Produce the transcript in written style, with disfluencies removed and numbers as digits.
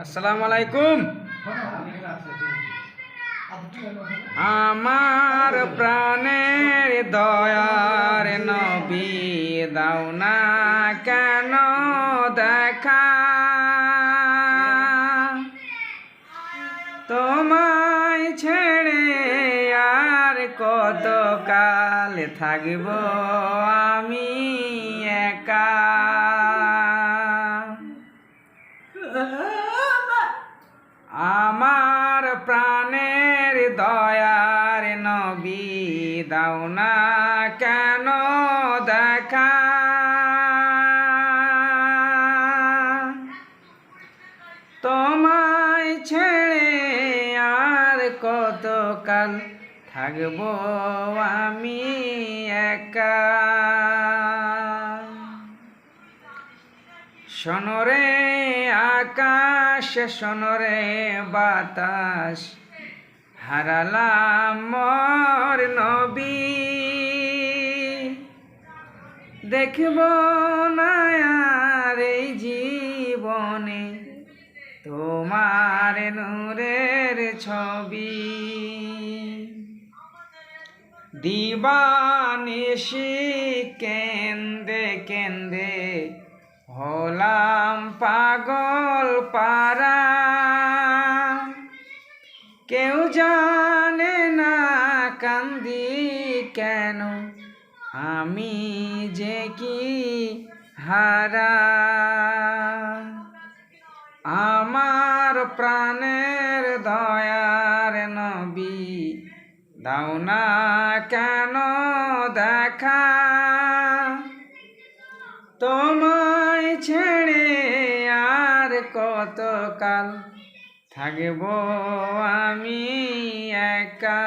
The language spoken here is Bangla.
আসসালামু আলাইকুম। আমার প্রাণের দয়ার নবী দাও না কেন দেখা, তোমায় ছেড়ে আর কত কাল থাকব আমি একা। আমার প্রাণের দয়ার নবী দাও না কেন দেখা, তোমায় ছেড়ে আর কত কাল থাকব আমি একা। শোনরে আকাশ, শোনরে বাতাস, হারালাম মোর নবী। দেখব না আর এই জীবনে তোমার নূরের ছবি। দিবানিশি কেন্দে কেন্দে হলাম পাগল পারা, কেউ জানে না কান্দি কেন, আমি যে কি হারা। আমার প্রাণের দয়ার নবী দাও না কেন দেখা, তোমায় ছেড়ে আর কত কাল থাকব আমি একা।